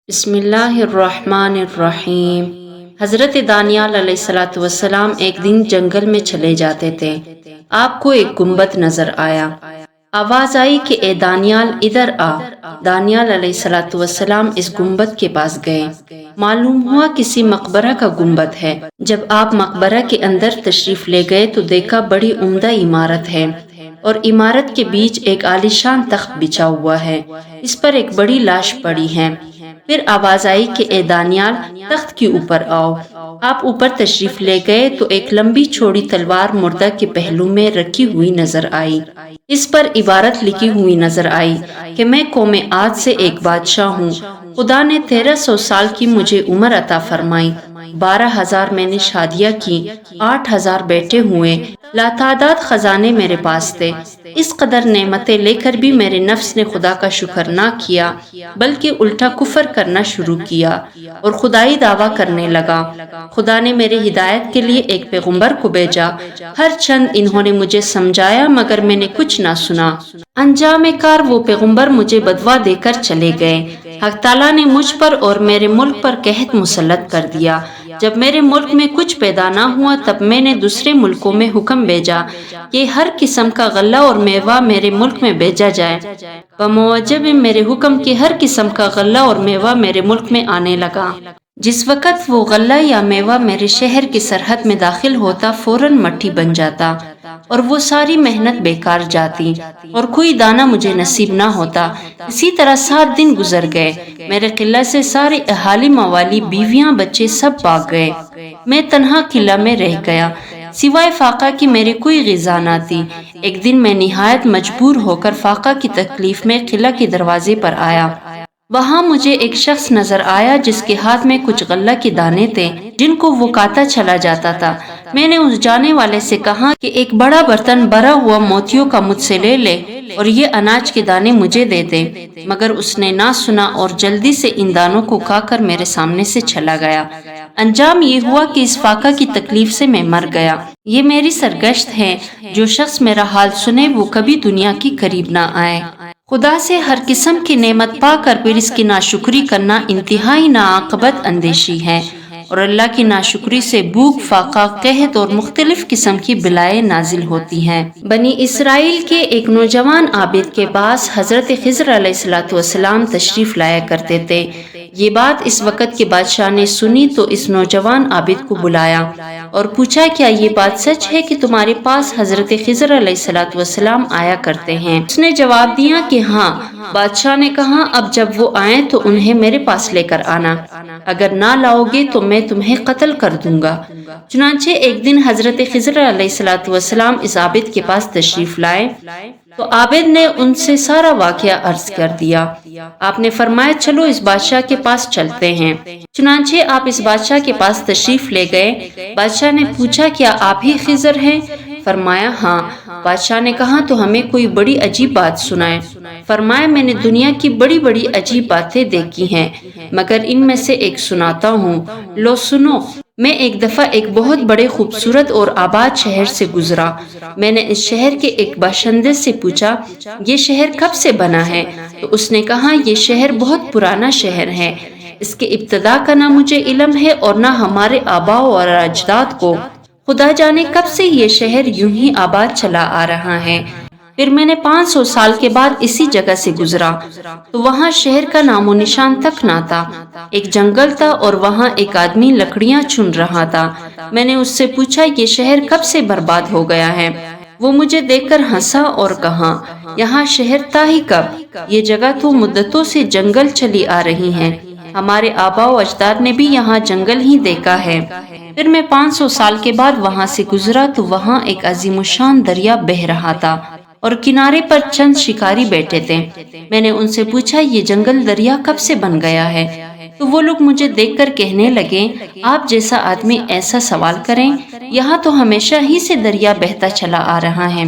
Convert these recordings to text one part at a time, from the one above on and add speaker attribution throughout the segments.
Speaker 1: بسم اللہ الرحمن الرحیم۔ حضرت دانیال علیہ الصلوۃ والسلام ایک دن جنگل میں چلے جاتے تھے۔ آپ کو ایک گنبد نظر آیا۔ آواز آئی کہ اے دانیال ادھر آ۔ دانیال علیہ الصلوۃ والسلام اس گنبد کے پاس گئے۔ معلوم ہوا کسی مقبرہ کا گنبد ہے۔ جب آپ مقبرہ کے اندر تشریف لے گئے تو دیکھا بڑی عمدہ عمارت ہے اور عمارت کے بیچ ایک عالیشان تخت بچھا ہوا ہے، اس پر ایک بڑی لاش پڑی ہے۔ پھر آواز آئی کہ اے دانیال تخت کے اوپر آؤ۔ آپ اوپر تشریف لے گئے تو ایک لمبی چوڑی تلوار مردہ کے پہلو میں رکھی ہوئی نظر آئی۔ اس پر عبارت لکھی ہوئی نظر آئی کہ میں قوم عاد سے ایک بادشاہ ہوں، خدا نے 1300 سال کی مجھے عمر عطا فرمائی، 12,000 میں نے شادیاں کی، 8,000 بیٹے ہوئے، لاتعداد خزانے میرے پاس تھے۔ اس قدر نعمتیں لے کر بھی میرے نفس نے خدا کا شکر نہ کیا بلکہ الٹا کفر کرنا شروع کیا اور خدائی دعویٰ کرنے لگا۔ خدا نے میرے ہدایت کے لیے ایک پیغمبر کو بھیجا، ہر چند انہوں نے مجھے سمجھایا مگر میں نے کچھ نہ سنا۔ انجام کار وہ پیغمبر مجھے بدوا دے کر چلے گئے۔ حق تعالیٰ نے مجھ پر اور میرے ملک پر قحط مسلط کر دیا۔ جب میرے ملک میں کچھ پیدا نہ ہوا تب میں نے دوسرے ملکوں میں حکم بھیجا کہ ہر قسم کا غلہ اور میوہ میرے ملک میں بھیجا جائے۔ بموجب میرے حکم کے ہر قسم کا غلہ اور میوہ میرے ملک میں آنے لگا۔ جس وقت وہ غلہ یا میوہ میرے شہر کی سرحد میں داخل ہوتا فوراً مٹی بن جاتا اور وہ ساری محنت بیکار جاتی اور کوئی دانہ مجھے نصیب نہ ہوتا۔ اسی طرح 7 دن گزر گئے، میرے قلعہ سے سارے اہالی موالی بیویاں بچے سب بھاگ گئے، میں تنہا قلعہ میں رہ گیا، سوائے فاقہ کی میری کوئی غذا نہ تھی۔ ایک دن میں نہایت مجبور ہو کر فاقہ کی تکلیف میں قلعہ کے دروازے پر آیا۔ وہاں مجھے ایک شخص نظر آیا جس کے ہاتھ میں کچھ غلہ کے دانے تھے جن کو وہ کاتا چلا جاتا تھا۔ میں نے اس جانے والے سے کہا کہ ایک بڑا برتن بھرا ہوا موتیوں کا مجھ سے لے لے اور یہ اناج کے دانے مجھے دے دے، مگر اس نے نہ سنا اور جلدی سے ان دانوں کو کھا کر میرے سامنے سے چلا گیا۔ انجام یہ ہوا کہ اس فاقہ کی تکلیف سے میں مر گیا۔ یہ میری سرگشت ہے، جو شخص میرا حال سنے وہ کبھی دنیا کی قریب نہ آئے۔ خدا سے ہر قسم کی نعمت پا کر پھر اس کی ناشکری کرنا انتہائی ناعاقبت اندیشی ہے، اور اللہ کی ناشکری سے بھوک، فاقہ، قحط اور مختلف قسم کی بلائیں نازل ہوتی ہیں۔ بنی اسرائیل کے ایک نوجوان عابد کے پاس حضرت خضر علیہ السلام تشریف لایا کرتے تھے۔ یہ بات اس وقت کے بادشاہ نے سنی تو اس نوجوان عابد کو بلایا اور پوچھا کیا یہ بات سچ ہے کہ تمہارے پاس حضرت خضر علیہ السلام آیا کرتے ہیں؟ اس نے جواب دیا کہ ہاں۔ بادشاہ نے کہا اب جب وہ آئیں تو انہیں میرے پاس لے کر آنا، اگر نہ لاؤ گے تو میں تمہیں قتل کر دوں گا۔ چنانچہ ایک دن حضرت خضر علیہ السلام اس عابد کے پاس تشریف لائے تو عابد نے ان سے سارا واقعہ عرض کر دیا۔ آپ نے فرمایا چلو اس بادشاہ کے پاس چلتے ہیں۔ چنانچہ آپ اس بادشاہ کے پاس تشریف لے گئے۔ بادشاہ نے پوچھا کیا آپ ہی خضر ہیں؟ فرمایا ہاں۔ بادشاہ نے کہا تو ہمیں کوئی بڑی عجیب بات سنائے۔ فرمایا میں نے دنیا کی بڑی بڑی عجیب باتیں دیکھی ہیں مگر ان میں سے ایک سناتا ہوں، لو سنو۔ میں ایک دفعہ ایک بہت بڑے خوبصورت اور آباد شہر سے گزرا۔ میں نے اس شہر کے ایک باشندے سے پوچھا یہ شہر کب سے بنا ہے؟ تو اس نے کہا یہ شہر بہت پرانا شہر ہے، اس کے ابتدا کا نہ مجھے علم ہے اور نہ ہمارے آباء اور اجداد کو، خدا جانے کب سے یہ شہر یوں ہی آباد چلا آ رہا ہے۔ پھر میں نے 500 سال کے بعد اسی جگہ سے گزرا تو وہاں شہر کا نام و نشان تک نہ تھا، ایک جنگل تھا اور وہاں ایک آدمی لکڑیاں چن رہا تھا۔ میں نے اس سے پوچھا یہ شہر کب سے برباد ہو گیا ہے؟ وہ مجھے دیکھ کر ہنسا اور کہا یہاں شہر تھا ہی کب، یہ جگہ تو مدتوں سے جنگل چلی آ رہی ہے، ہمارے آباء و اجداد نے بھی یہاں جنگل ہی دیکھا ہے۔ پھر میں 500 سال کے بعد وہاں سے گزرا تو وہاں ایک عظیم الشان دریا بہہ رہا تھا اور کنارے پر چند شکاری بیٹھے تھے۔ میں نے ان سے پوچھا یہ جنگل دریا کب سے بن گیا ہے؟ تو وہ لوگ مجھے دیکھ کر کہنے لگے آپ جیسا آدمی ایسا سوال کریں، یہاں تو ہمیشہ ہی سے دریا بہتا چلا آ رہا ہے۔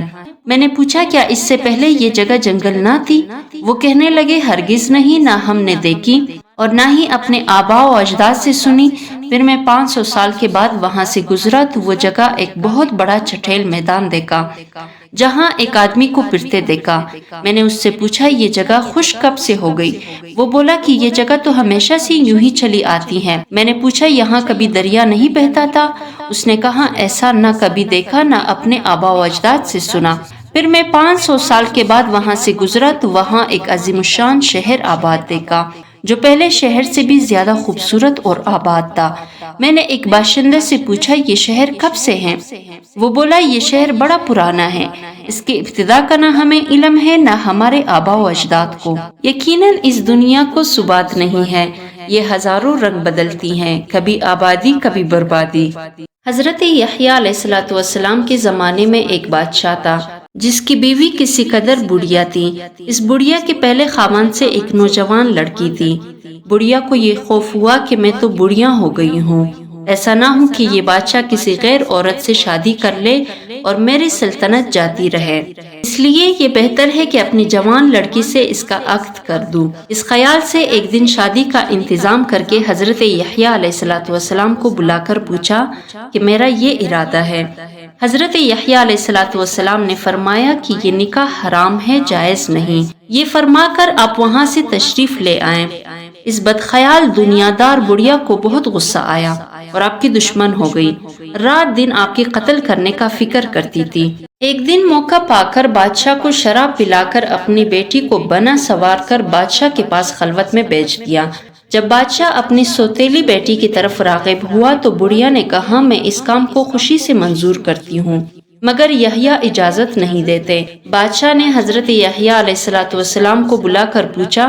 Speaker 1: میں نے پوچھا کیا اس سے پہلے یہ جگہ جنگل نہ تھی؟ وہ کہنے لگے ہرگز نہیں، نہ ہم نے دیکھی اور نہ ہی اپنے آباء و اجداد سے سنی، پھر میں 500 سال کے بعد وہاں سے گزرا تو وہ جگہ ایک بہت بڑا چٹیل میدان دیکھا جہاں ایک آدمی کو پھرتے دیکھا۔ میں نے اس سے پوچھا یہ جگہ خشک کب سے ہو گئی؟ وہ بولا کہ یہ جگہ تو ہمیشہ سے یوں ہی چلی آتی ہے۔ میں نے پوچھا یہاں کبھی دریا نہیں بہتا تھا؟ اس نے کہا ایسا نہ کبھی دیکھا نہ اپنے آبا و اجداد سے سنا۔ پھر میں 500 سال کے بعد وہاں سے گزرا تو وہاں ایک عظیم الشان شہر آباد دیکھا جو پہلے شہر سے بھی زیادہ خوبصورت اور آباد تھا۔ میں نے ایک باشندے سے پوچھا یہ شہر کب سے ہے؟ وہ بولا یہ شہر بڑا پرانا ہے، اس کے ابتدا کا نہ ہمیں علم ہے نہ ہمارے آبا و اجداد کو۔ یقیناً اس دنیا کو ثبات نہیں ہے، یہ ہزاروں رنگ بدلتی ہیں، کبھی آبادی کبھی بربادی۔ حضرت یحییٰ علیہ السلام کے زمانے میں ایک بادشاہ تھا جس کی بیوی کسی قدر بڑھیا تھی۔ اس بڑھیا کے پہلے خاوند سے ایک نوجوان لڑکی تھی۔ بڑھیا کو یہ خوف ہوا کہ میں تو بڑھیا ہو گئی ہوں، ایسا نہ ہو کہ یہ بادشاہ کسی غیر عورت سے شادی کر لے اور میری سلطنت جاتی رہے، اس لیے یہ بہتر ہے کہ اپنی جوان لڑکی سے اس کا عقد کر دوں۔ اس خیال سے ایک دن شادی کا انتظام کر کے حضرت یحییٰ علیہ السلام کو بلا کر پوچھا کہ میرا یہ ارادہ ہے۔ حضرت یحییٰ علیہ السلام نے فرمایا کہ یہ نکاح حرام ہے، جائز نہیں۔ یہ فرما کر آپ وہاں سے تشریف لے آئیں۔ اس بدخیال دنیا دار بڑھیا کو بہت غصہ آیا اور آپ کی دشمن ہو گئی، رات دن آپ کے قتل کرنے کا فکر کرتی تھی۔ ایک دن موقع پا کر بادشاہ کو شراب پلا کر اپنی بیٹی کو بنا سوار کر بادشاہ کے پاس خلوت میں بھیج دیا۔ جب بادشاہ اپنی سوتیلی بیٹی کی طرف راغب ہوا تو بڑھیا نے کہا میں اس کام کو خوشی سے منظور کرتی ہوں مگر یحییٰ اجازت نہیں دیتے۔ بادشاہ نے حضرت یحییٰ علیہ السلام کو بلا کر پوچھا۔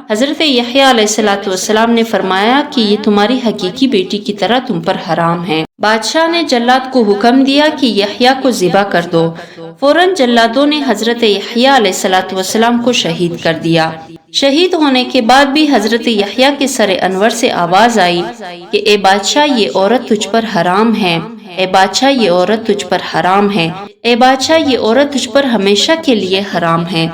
Speaker 1: حضرت یحییٰ علیہ السلام نے فرمایا کہ یہ تمہاری حقیقی بیٹی کی طرح تم پر حرام ہے۔ بادشاہ نے جلاد کو حکم دیا کہ یحییٰ کو ذبح کر دو۔ فوراً جلادوں نے حضرت یحییٰ علیہ السلام کو شہید کر دیا۔ شہید ہونے کے بعد بھی حضرت یحییٰ کے سر انور سے آواز آئی کہ اے بادشاہ یہ عورت تجھ پر حرام ہے، اے بادشاہ یہ عورت تجھ پر حرام ہے، اے بادشاہ یہ عورت تجھ پر ہمیشہ کے لیے حرام ہے۔